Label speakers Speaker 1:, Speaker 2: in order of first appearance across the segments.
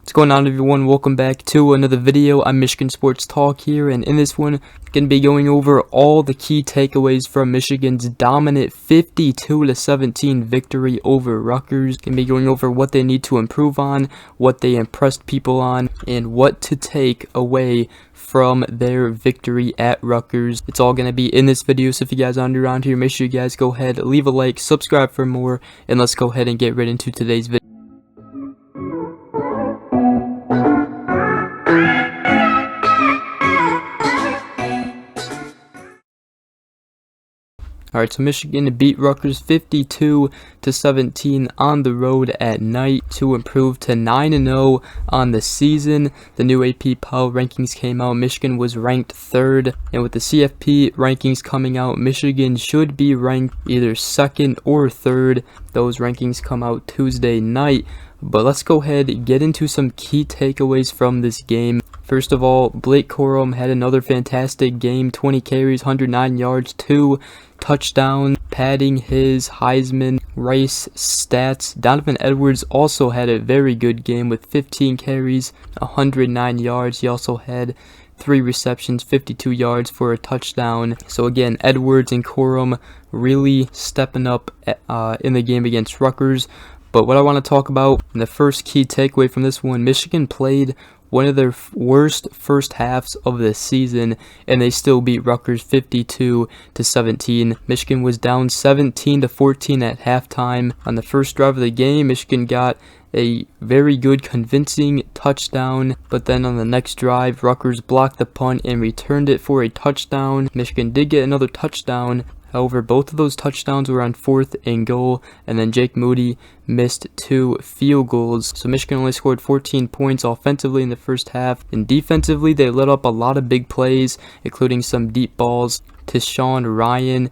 Speaker 1: What's going on, everyone? Welcome back to another video. I'm Michigan Sports Talk here, and in this one, I'm going to be going over all the key takeaways from Michigan's dominant 52-17 victory over Rutgers. Going to be going over what they need to improve on, what they impressed people on, and what to take away from their victory at Rutgers. It's all going to be in this video, so if you guys aren't around here, make sure you guys go ahead, leave a like, subscribe for more, and let's go ahead and get right into today's video. Alright, so Michigan beat Rutgers 52-17 on the road at night to improve to 9-0 on the season. The new AP Power rankings came out. Michigan was ranked 3rd, and with the CFP rankings coming out, Michigan should be ranked either 2nd or 3rd. Those rankings come out Tuesday night. But let's go ahead and get into some key takeaways from this game. First of all, Blake Corum had another fantastic game, 20 carries, 109 yards, 2 touchdowns, padding his Heisman race stats. Donovan Edwards also had a very good game with 15 carries, 109 yards. He also had 3 receptions, 52 yards for a touchdown. So again, Edwards and Corum really stepping up in the game against Rutgers. But what I want to talk about, the first key takeaway from this one, Michigan played one of their worst first halves of the season, and they still beat Rutgers 52-17. Michigan was down 17-14 at halftime. On the first drive of the game, Michigan got a very good convincing touchdown, but then on the next drive, Rutgers blocked the punt and returned it for a touchdown. Michigan did get another touchdown. However, both of those touchdowns were on 4th and goal, and then Jake Moody missed 2 field goals. So Michigan only scored 14 points offensively in the first half, and defensively they let up a lot of big plays, including some deep balls to Sean Ryan,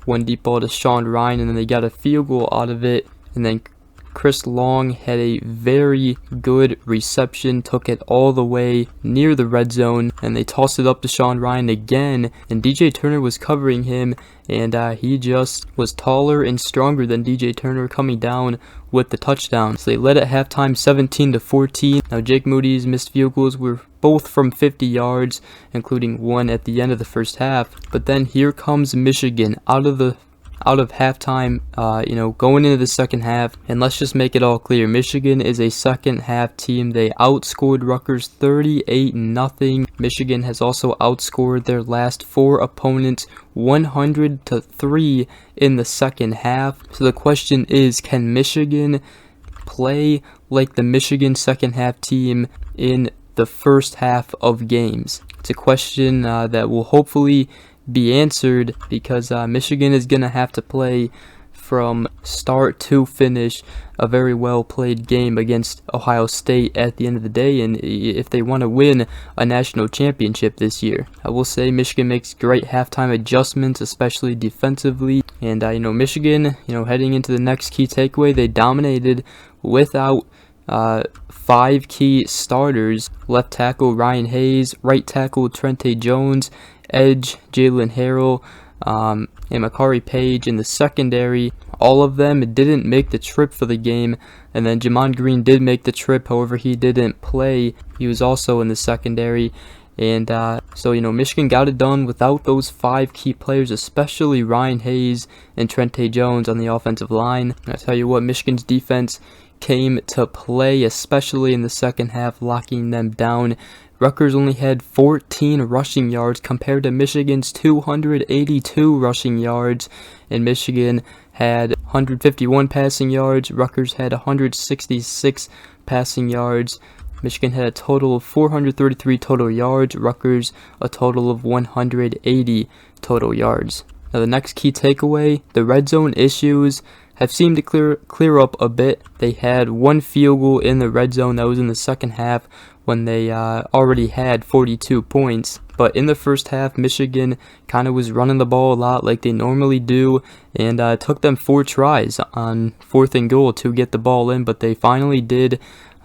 Speaker 1: one deep ball to Sean Ryan, and then they got a field goal out of it, and then Chris Long had a very good reception, took it all the way near the red zone, and they tossed it up to Sean Ryan again, and DJ Turner was covering him, and he just was taller and stronger than DJ Turner, coming down with the touchdown. So they led at halftime 17-14. Now Jake Moody's missed field goals were both from 50 yards, including one at the end of the first half. But then here comes Michigan out of halftime, going into the second half. And let's just make it all clear, Michigan is a second half team. They outscored Rutgers 38-0. Michigan has also outscored their last 4 opponents 100-3 in the second half. So the question is, can Michigan play like the Michigan second half team in the first half of games? It's a question that will hopefully be answered, because Michigan is going to have to play from start to finish a very well played game against Ohio State at the end of the day, and if they want to win a national championship this year. I will say Michigan makes great halftime adjustments, especially defensively, and Michigan, heading into the next key takeaway, they dominated without 5 key starters: left tackle Ryan Hayes, right tackle Trente Jones, edge Jalen Harrell, and Makari Page in the secondary. All of them didn't make the trip for the game, and then Jamon Green did make the trip. However, he didn't play. He was also in the secondary. And so Michigan got it done without those 5 key players, especially Ryan Hayes and Trente Jones on the offensive line. I tell you what, Michigan's defense came to play, especially in the second half, locking them down. Rutgers only had 14 rushing yards compared to Michigan's 282 rushing yards, and Michigan had 151 passing yards. Rutgers had 166 passing yards. Michigan had a total of 433 total yards. Rutgers a total of 180 total yards. Now the next key takeaway, the red zone issues have seemed to clear up a bit. They had 1 field goal in the red zone. That was in the second half, when they already had 42 points. But in the first half, Michigan kind of was running the ball a lot like they normally do, and it took them 4 tries on 4th and goal to get the ball in, but they finally did,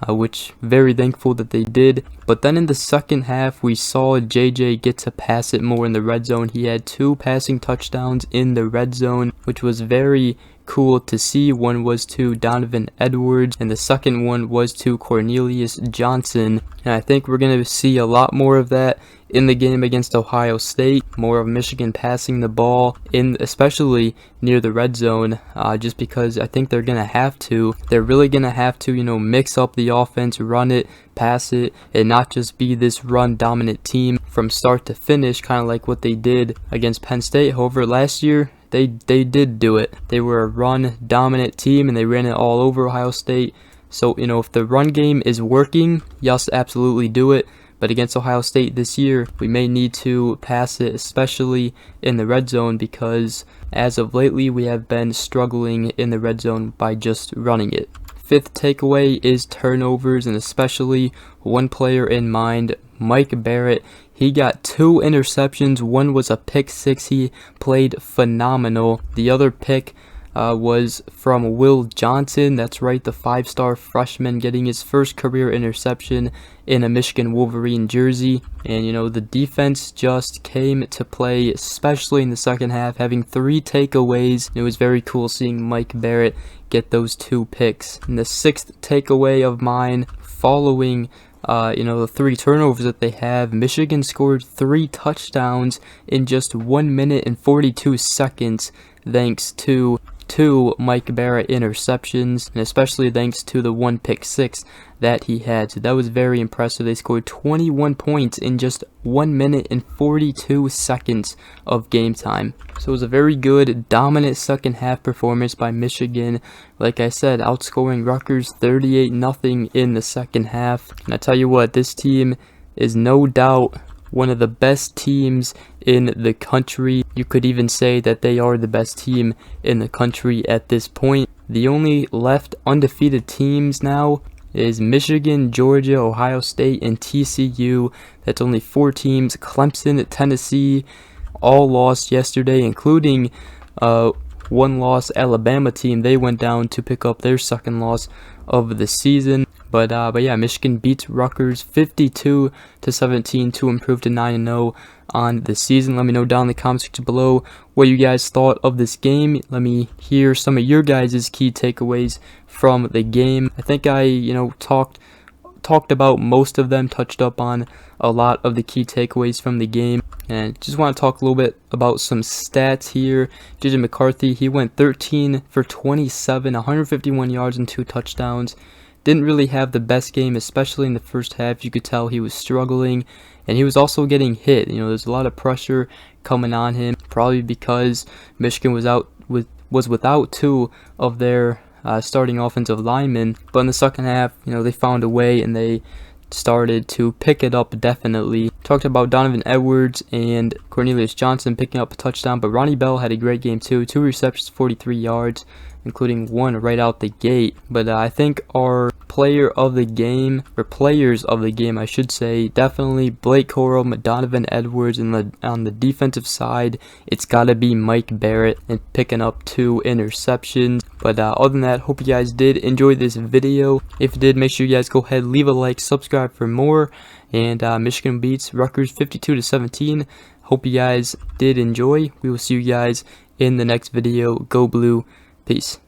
Speaker 1: which very thankful that they did. But then in the second half, we saw JJ get to pass it more in the red zone. He had 2 passing touchdowns in the red zone, which was very cool to see. One was to Donovan Edwards, and the second one was to Cornelius Johnson. And I think we're going to see a lot more of that in the game against Ohio State. More of Michigan passing the ball, especially near the red zone, just because I think they're going to have to. They're really going to have to, mix up the offense, run it, pass it, and not just be this run-dominant team from start to finish, kind of like what they did against Penn State. However, last year, they did do it. They were a run-dominant team, and they ran it all over Ohio State. So, if the run game is working, yes, absolutely do it. But against Ohio State this year, we may need to pass it, especially in the red zone, because as of lately, we have been struggling in the red zone by just running it. Fifth takeaway is turnovers, and especially one player in mind, Mike Barrett. He got 2 interceptions. One was a pick six. He played phenomenal. The other pick was from Will Johnson. That's right, the 5-star freshman getting his first career interception in a Michigan Wolverine jersey. And the defense just came to play, especially in the second half, having 3 takeaways. It was very cool seeing Mike Barrett get those 2 picks. And the 6th takeaway of mine, following the 3 turnovers that they have, Michigan scored 3 touchdowns in just 1 minute and 42 seconds thanks to 2 Mike Barrett interceptions, and especially thanks to the 1 pick six that he had. So that was very impressive. They scored 21 points in just 1 minute and 42 seconds of game time. So it was a very good, dominant second half performance by Michigan. Like I said, outscoring Rutgers 38-0 in the second half. And I tell you what, this team is no doubt one of the best teams in the country. You could even say that they are the best team in the country at this point. The only left undefeated teams now is Michigan, Georgia, Ohio State, and TCU. That's only 4 teams. Clemson, Tennessee, all lost yesterday, including 1 loss Alabama team. They went down to pick up their second loss of the season. But yeah, Michigan beats Rutgers 52-17 to improve to 9-0 on the season. Let me know down in the comment section below what you guys thought of this game. Let me hear some of your guys' key takeaways from the game. I think I, talked about most of them, touched up on a lot of the key takeaways from the game. And just want to talk a little bit about some stats here. JJ McCarthy, he went 13 for 27, 151 yards and 2 touchdowns. Didn't really have the best game, especially in the first half. You could tell he was struggling, and he was also getting hit. There's a lot of pressure coming on him, probably because Michigan was without 2 of their starting offensive linemen. But in the second half, they found a way and they started to pick it up definitely. Talked about Donovan Edwards and Cornelius Johnson picking up a touchdown, but Ronnie Bell had a great game too. 2 receptions, 43 yards, including 1 right out the gate. But I think our player of the game, or players of the game I should say, definitely Blake Corum, Donovan Edwards, and on the defensive side, it's got to be Mike Barrett and picking up 2 interceptions. But other than that, hope you guys did enjoy this video. If you did, make sure you guys go ahead, leave a like, subscribe for more. And Michigan beats Rutgers 52-17. Hope you guys did enjoy. We will see you guys in the next video. Go Blue. Peace.